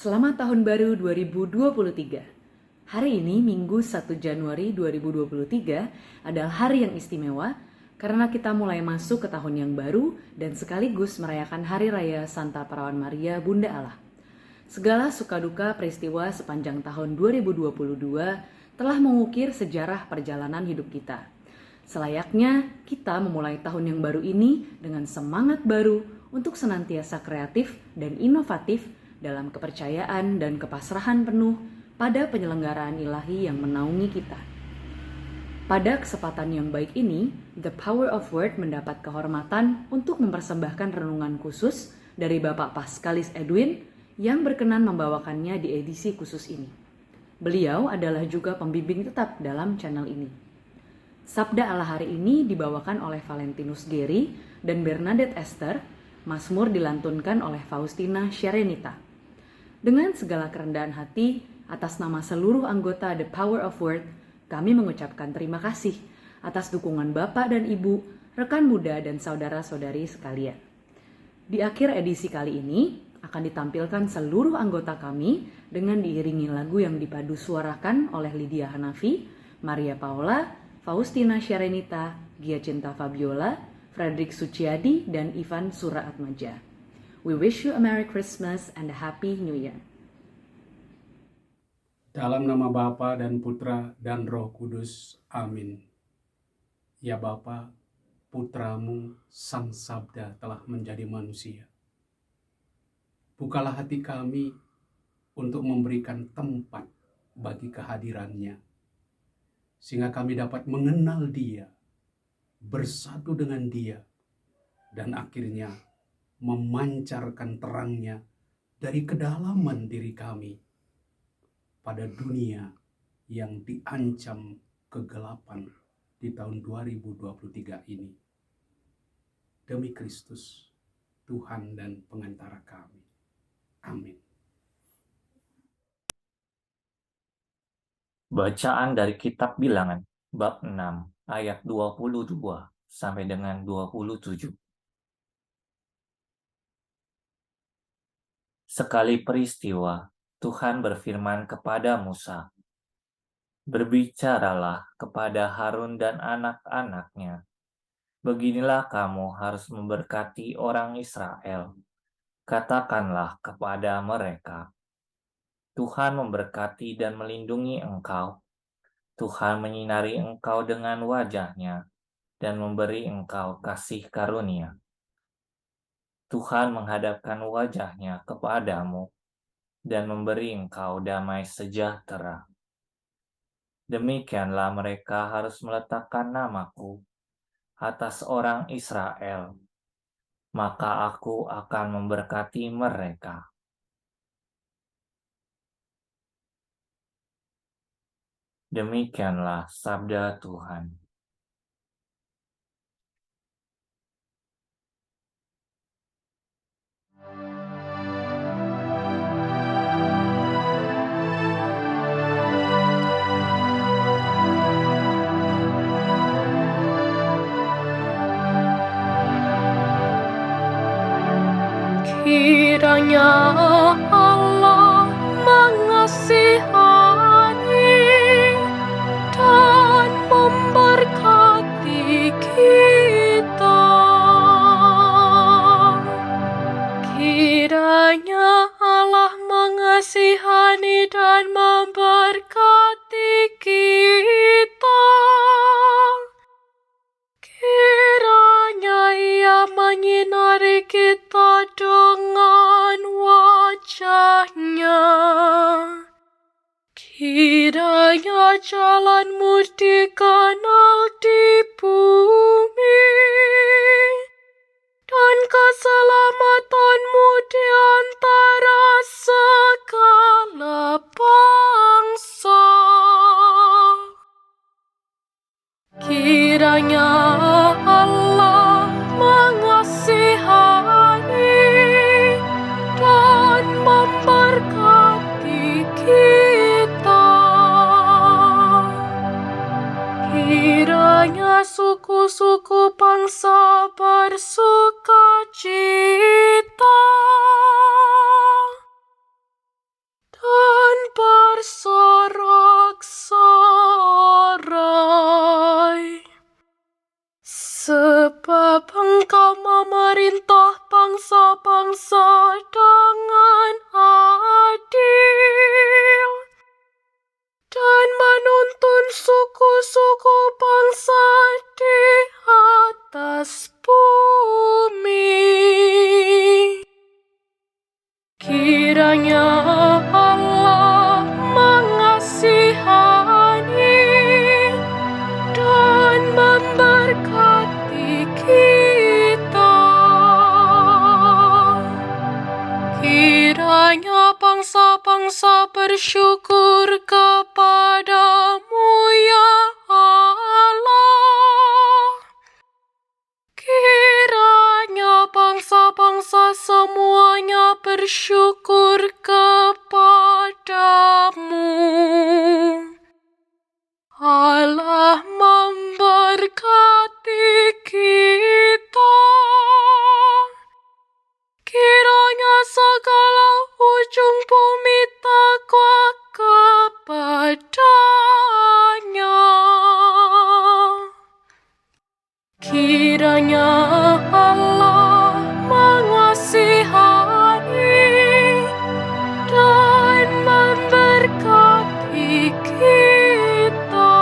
Selamat Tahun Baru 2023. Hari ini Minggu 1 Januari 2023 adalah hari yang istimewa karena kita mulai masuk ke tahun yang baru dan sekaligus merayakan Hari Raya Santa Perawan Maria Bunda Allah. Segala suka duka peristiwa sepanjang tahun 2022 telah mengukir sejarah perjalanan hidup kita. Selayaknya kita memulai tahun yang baru ini dengan semangat baru untuk senantiasa kreatif dan inovatif dalam kepercayaan dan kepasrahan penuh pada penyelenggaraan ilahi yang menaungi kita. Pada kesempatan yang baik ini, The Power of Word mendapat kehormatan untuk mempersembahkan renungan khusus dari Bapak Paskalis Edwin yang berkenan membawakannya di edisi khusus ini. Beliau adalah juga pembimbing tetap dalam channel ini. Sabda Allah hari ini dibawakan oleh Valentinus Geri dan Bernadette Esther. Mazmur dilantunkan oleh Faustina Syarenita. Dengan segala kerendahan hati, atas nama seluruh anggota The Power of Word, kami mengucapkan terima kasih atas dukungan Bapak dan Ibu, rekan muda dan saudara-saudari sekalian. Di akhir edisi kali ini, akan ditampilkan seluruh anggota kami dengan diiringi lagu yang dipadu suarakan oleh Lydia Hanafi, Maria Paula, Faustina Syarenita, Giacinta Fabiola, Frederick Suciadi, dan Ivan Suraatmaja. We wish you a Merry Christmas and a Happy New Year. Dalam nama Bapa dan Putra dan Roh Kudus. Amin. Ya Bapa, Putramu Sang Sabda telah menjadi manusia. Bukalah hati kami untuk memberikan tempat bagi kehadirannya, sehingga kami dapat mengenal Dia, bersatu dengan Dia, dan akhirnya memancarkan terangnya dari kedalaman diri kami pada dunia yang diancam kegelapan di tahun 2023 ini. Demi Kristus, Tuhan dan pengantara kami. Amin. Bacaan dari Kitab Bilangan, bab 6, ayat 22 sampai dengan 27. Sekali peristiwa, Tuhan berfirman kepada Musa, "Berbicaralah kepada Harun dan anak-anaknya. Beginilah kamu harus memberkati orang Israel. Katakanlah kepada mereka, Tuhan memberkati dan melindungi engkau. Tuhan menyinari engkau dengan wajah-Nya dan memberi engkau kasih karunia. Tuhan menghadapkan wajah-Nya kepadamu dan memberi engkau damai sejahtera. Demikianlah mereka harus meletakkan namaku atas orang Israel, maka aku akan memberkati mereka." Demikianlah sabda Tuhan. Kiranya Allah mengasihani dan memberkati kita. Kiranya Allah mengasihani dan memberkati kita. Kiranya Ia menyinari kita dengan wajah-Nya. Kiranya jalan-Mu dikenal di bumi, dan keselamatan-Mu di antara segala bangsa. Kiranya Allah mengasihani dan memberkati kita. Kiranya suku-suku bangsa bersukacita Kiranya Allah mengasihani dan memberkati kita. Kiranya bangsa-bangsa bersyukur kepadamu, ya Allah. Kiranya bangsa-bangsa semuanya bersyukur kepadamu. Allah memberkati kita. Kiranya segala ujung bumi takwa kepadanya. Kiranya Allah mengasihani dan memberkati kita.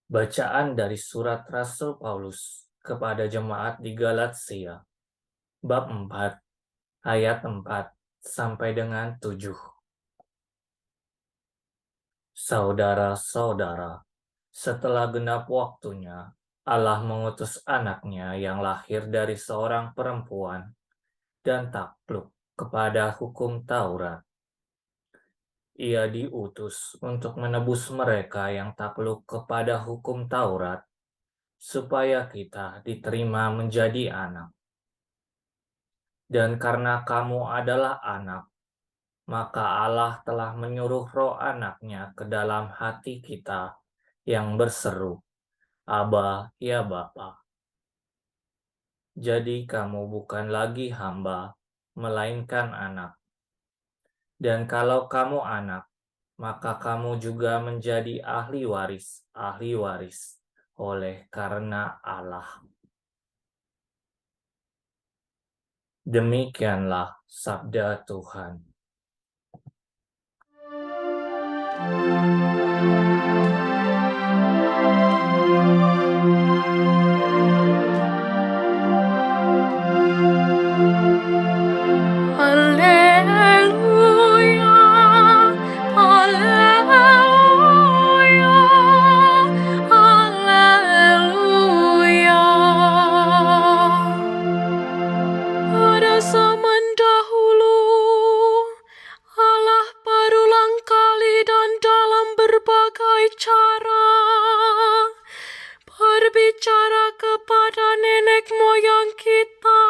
Bacaan dari surat Rasul Paulus kepada jemaat di Galatia, bab 4, ayat 4 sampai dengan 7. Saudara-saudara, setelah genap waktunya, Allah mengutus anaknya yang lahir dari seorang perempuan dan takluk kepada hukum Taurat. Ia diutus untuk menebus mereka yang takluk kepada hukum Taurat, supaya kita diterima menjadi anak. Dan karena kamu adalah anak, maka Allah telah menyuruh roh anaknya ke dalam hati kita yang berseru, Aba, ya Bapa. Jadi kamu bukan lagi hamba, melainkan anak. Dan kalau kamu anak, maka kamu juga menjadi ahli waris oleh karena Allah. Demikianlah sabda Tuhan. Haleluya, haleluya, haleluya. Pada zaman dahulu, Allah berulang kali dan dalam berbagai cara berbicara kepada nenek moyang kita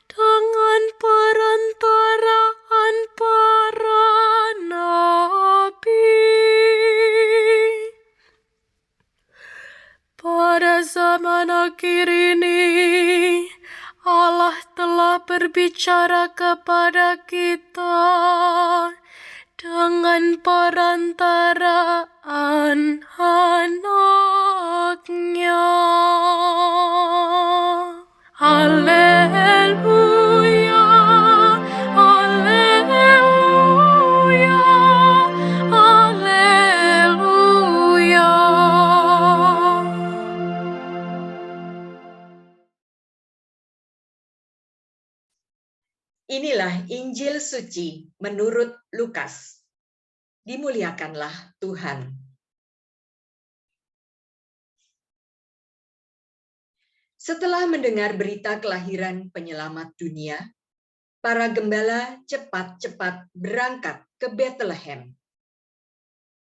dengan perantaraan para nabi. Pada zaman akhir ini, Allah telah berbicara kepada kita dengan perantaraan anaknya. Haleluya, haleluya, haleluya. Inilah Injil suci menurut Lukas. Dimuliakanlah Tuhan. Setelah mendengar berita kelahiran penyelamat dunia, para gembala cepat-cepat berangkat ke Bethlehem.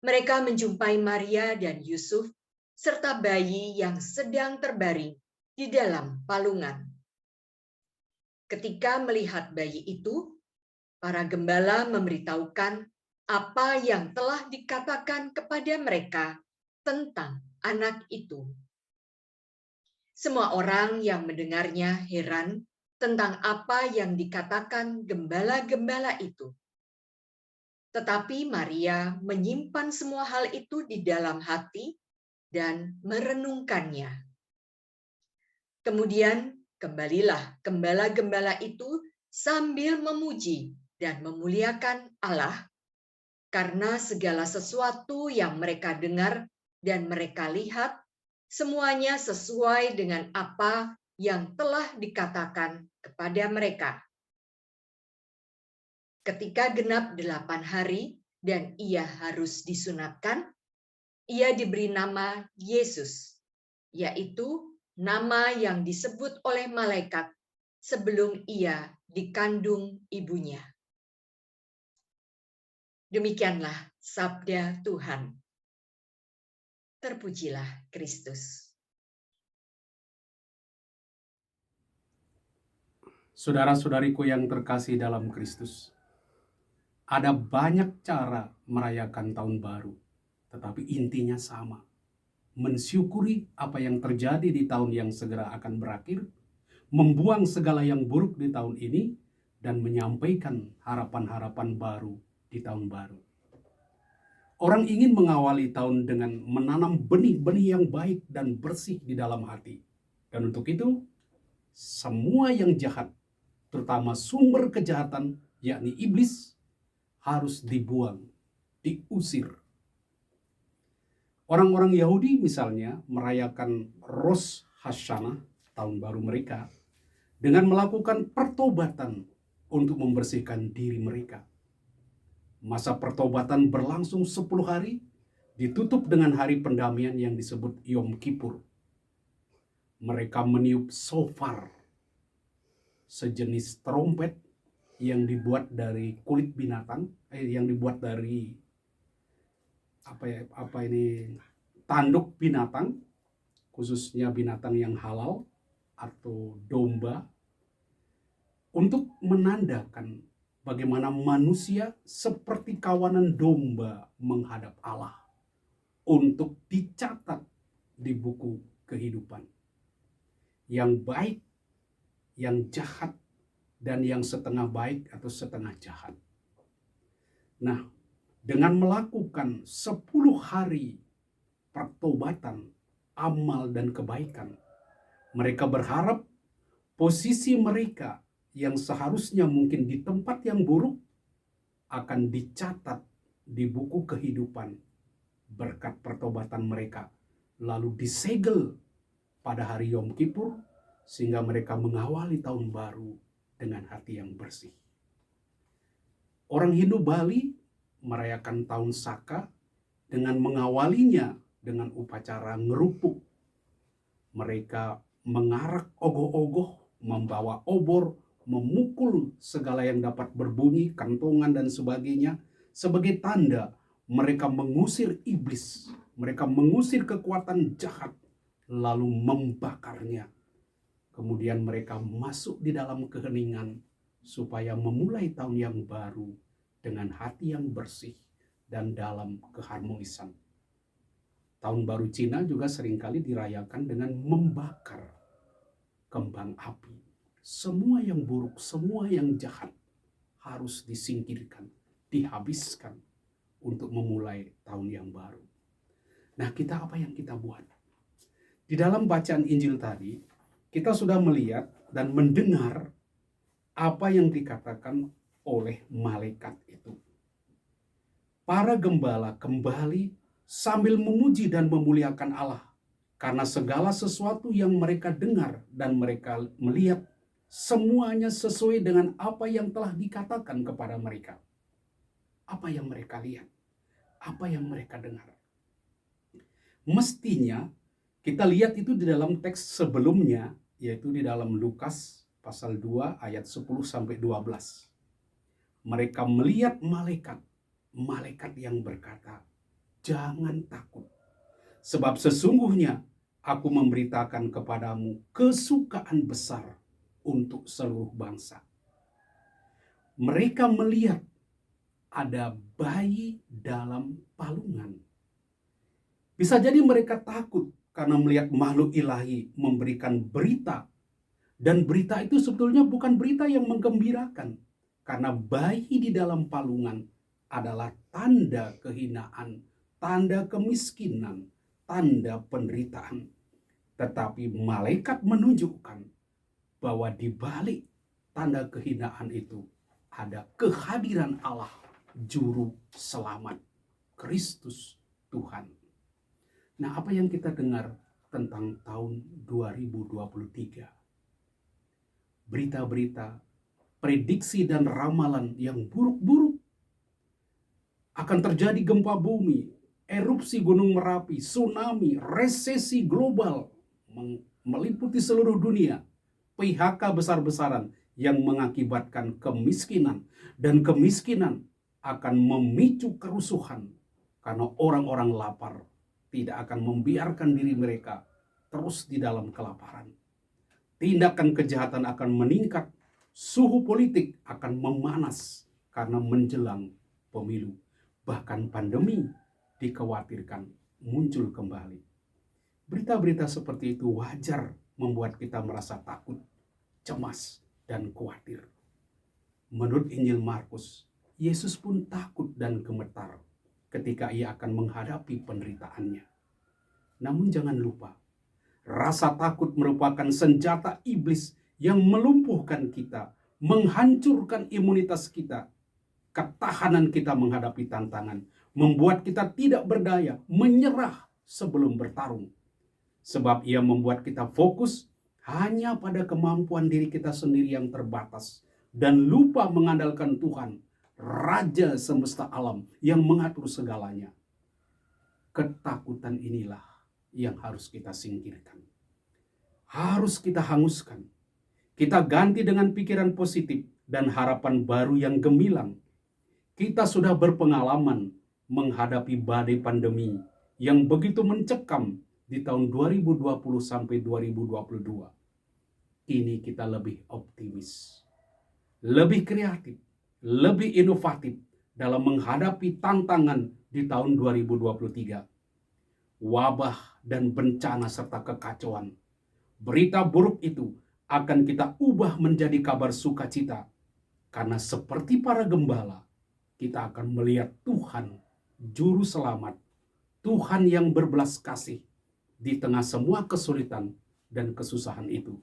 Mereka menjumpai Maria dan Yusuf serta bayi yang sedang terbaring di dalam palungan. Ketika melihat bayi itu, para gembala memberitahukan apa yang telah dikatakan kepada mereka tentang anak itu. Semua orang yang mendengarnya heran tentang apa yang dikatakan gembala-gembala itu. Tetapi Maria menyimpan semua hal itu di dalam hati dan merenungkannya. Kemudian kembalilah gembala-gembala itu sambil memuji dan memuliakan Allah karena segala sesuatu yang mereka dengar dan mereka lihat Semuanya sesuai dengan apa yang telah dikatakan kepada mereka. Ketika genap 8 hari dan ia harus disunatkan, ia diberi nama Yesus, yaitu nama yang disebut oleh malaikat sebelum ia dikandung ibunya. Demikianlah sabda Tuhan. Terpujilah Kristus. Saudara-saudariku yang terkasih dalam Kristus, ada banyak cara merayakan tahun baru, tetapi intinya sama. Mensyukuri apa yang terjadi di tahun yang segera akan berakhir, membuang segala yang buruk di tahun ini, dan menyampaikan harapan-harapan baru di tahun baru. Orang ingin mengawali tahun dengan menanam benih-benih yang baik dan bersih di dalam hati. Dan untuk itu, semua yang jahat, terutama sumber kejahatan, yakni iblis, harus dibuang, diusir. Orang-orang Yahudi misalnya merayakan Rosh Hashanah, tahun baru mereka, dengan melakukan pertobatan untuk membersihkan diri mereka. Masa pertobatan berlangsung 10 hari, ditutup dengan hari pendamaian yang disebut Yom Kippur. Mereka meniup shofar, sejenis trompet yang dibuat dari kulit binatang, yang dibuat dari tanduk binatang, khususnya binatang yang halal atau domba, untuk menandakan bagaimana manusia seperti kawanan domba menghadap Allah untuk dicatat di buku kehidupan. Yang baik, yang jahat, dan yang setengah baik atau setengah jahat. Nah, dengan melakukan 10 hari pertobatan, amal, dan kebaikan, mereka berharap posisi mereka yang seharusnya mungkin di tempat yang buruk akan dicatat di buku kehidupan berkat pertobatan mereka, lalu disegel pada hari Yom Kippur, sehingga mereka mengawali tahun baru dengan hati yang bersih. Orang Hindu Bali merayakan tahun Saka dengan mengawalinya dengan upacara ngerupuk. Mereka mengarak ogoh-ogoh, membawa obor, memukul segala yang dapat berbunyi, kantongan dan sebagainya, sebagai tanda mereka mengusir iblis, mereka mengusir kekuatan jahat, lalu membakarnya. Kemudian mereka masuk di dalam keheningan supaya memulai tahun yang baru dengan hati yang bersih dan dalam keharmonisan. Tahun baru Cina juga seringkali dirayakan dengan membakar kembang api. Semua yang buruk, semua yang jahat harus disingkirkan, dihabiskan untuk memulai tahun yang baru. Nah, kita apa yang kita buat? Di dalam bacaan Injil tadi, kita sudah melihat dan mendengar apa yang dikatakan oleh malaikat itu. Para gembala kembali sambil memuji dan memuliakan Allah karena segala sesuatu yang mereka dengar dan mereka melihat semuanya sesuai dengan apa yang telah dikatakan kepada mereka. Apa yang mereka lihat, apa yang mereka dengar. Mestinya kita lihat itu di dalam teks sebelumnya, yaitu di dalam Lukas pasal 2 ayat 10-12. Mereka melihat malaikat yang berkata, "Jangan takut, sebab sesungguhnya aku memberitakan kepadamu kesukaan besar untuk seluruh bangsa." Mereka melihat ada bayi dalam palungan. Bisa jadi mereka takut karena melihat makhluk ilahi memberikan berita. Dan berita itu sebetulnya bukan berita yang menggembirakan. Karena bayi di dalam palungan adalah tanda kehinaan, tanda kemiskinan, tanda penderitaan. Tetapi malaikat menunjukkan bahwa di balik tanda kehinaan itu ada kehadiran Allah, Juru Selamat, Kristus Tuhan. Nah, apa yang kita dengar tentang tahun 2023. Berita-berita, prediksi dan ramalan yang buruk-buruk. Akan terjadi gempa bumi, erupsi Gunung Merapi, tsunami, resesi global meliputi seluruh dunia, PHK besar-besaran yang mengakibatkan kemiskinan, dan kemiskinan akan memicu kerusuhan karena orang-orang lapar tidak akan membiarkan diri mereka terus di dalam kelaparan. Tindakan kejahatan akan meningkat, suhu politik akan memanas karena menjelang pemilu. Bahkan pandemi dikhawatirkan muncul kembali. Berita-berita seperti itu wajar membuat kita merasa takut, cemas, dan khawatir. Menurut Injil Markus, Yesus pun takut dan gemetar ketika ia akan menghadapi penderitaannya. Namun jangan lupa, rasa takut merupakan senjata iblis yang melumpuhkan kita, menghancurkan imunitas kita, ketahanan kita menghadapi tantangan, membuat kita tidak berdaya, menyerah sebelum bertarung. Sebab ia membuat kita fokus hanya pada kemampuan diri kita sendiri yang terbatas dan lupa mengandalkan Tuhan, Raja semesta alam yang mengatur segalanya. Ketakutan inilah yang harus kita singkirkan. Harus kita hanguskan. Kita ganti dengan pikiran positif dan harapan baru yang gemilang. Kita sudah berpengalaman menghadapi badai pandemi yang begitu mencekam di tahun 2020 sampai 2022. Kini kita lebih optimis, lebih kreatif, lebih inovatif dalam menghadapi tantangan di tahun 2023. Wabah dan bencana serta kekacauan, berita buruk itu akan kita ubah menjadi kabar sukacita. Karena seperti para gembala, kita akan melihat Tuhan, Juru Selamat, Tuhan yang berbelas kasih di tengah semua kesulitan dan kesusahan itu.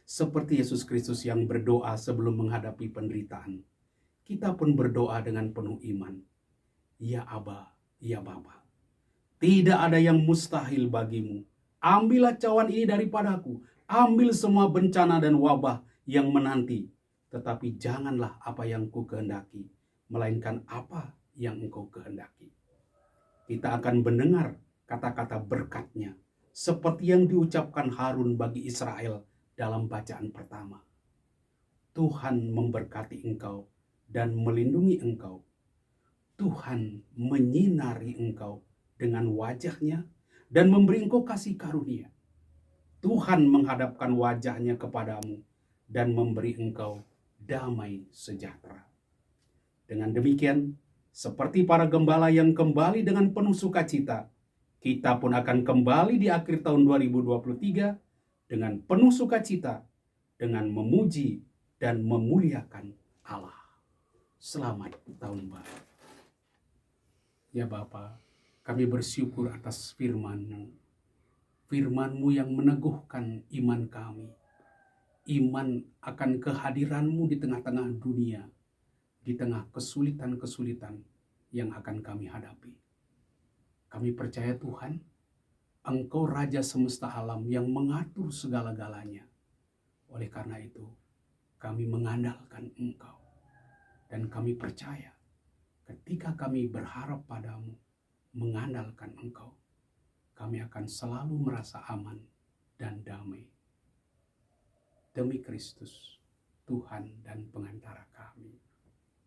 Seperti Yesus Kristus yang berdoa sebelum menghadapi penderitaan, kita pun berdoa dengan penuh iman. Ya Aba, ya Bapa, tidak ada yang mustahil bagimu. Ambillah cawan ini daripadaku, ambil semua bencana dan wabah yang menanti, tetapi janganlah apa yang ku kehendaki, melainkan apa yang engkau kehendaki. Kita akan mendengar kata-kata berkat-Nya, seperti yang diucapkan Harun bagi Israel dalam bacaan pertama. Tuhan memberkati engkau dan melindungi engkau. Tuhan menyinari engkau dengan wajah-Nya dan memberi engkau kasih karunia. Tuhan menghadapkan wajah-Nya kepadamu dan memberi engkau damai sejahtera. Dengan demikian, seperti para gembala yang kembali dengan penuh sukacita, kita pun akan kembali di akhir tahun 2023 dengan penuh sukacita, dengan memuji dan memuliakan Allah. Selamat tahun baru. Ya Bapa, kami bersyukur atas firman-Mu. Firman-Mu yang meneguhkan iman kami. Iman akan kehadiran-Mu di tengah-tengah dunia, di tengah kesulitan-kesulitan yang akan kami hadapi. Kami percaya Tuhan, Engkau Raja semesta alam yang mengatur segala-galanya. Oleh karena itu, kami mengandalkan Engkau. Dan kami percaya, ketika kami berharap padamu, mengandalkan Engkau, kami akan selalu merasa aman dan damai. Demi Kristus, Tuhan dan pengantara kami.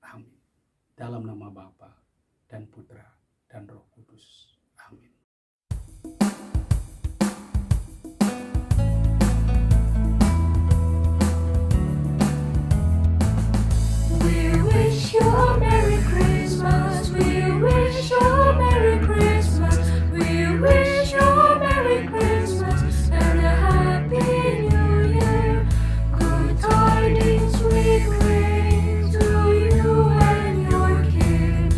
Amin. Dalam nama Bapa dan Putra dan Roh Kudus. Amin. We wish you a Merry Christmas. We wish you a Merry Christmas. We wish you a Merry Christmas and a Happy New Year. Good tidings we bring to you and your kin.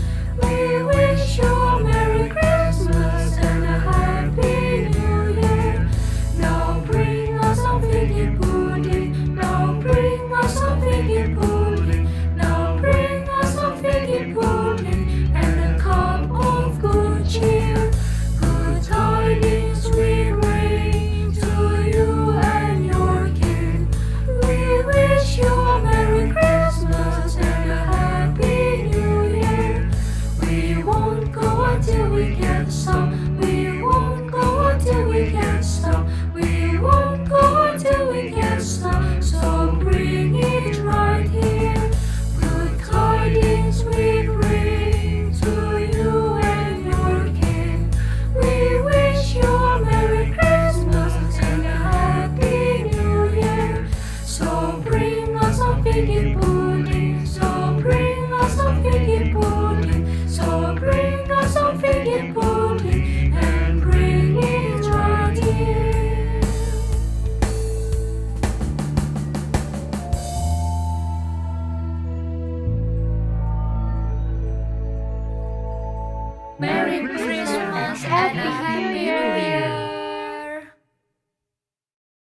We wish you a Merry Christmas figgy pudding. So bring us some figgy pudding. So bring us some figgy pudding and bring it right here. Merry Christmas and a Happy New Year.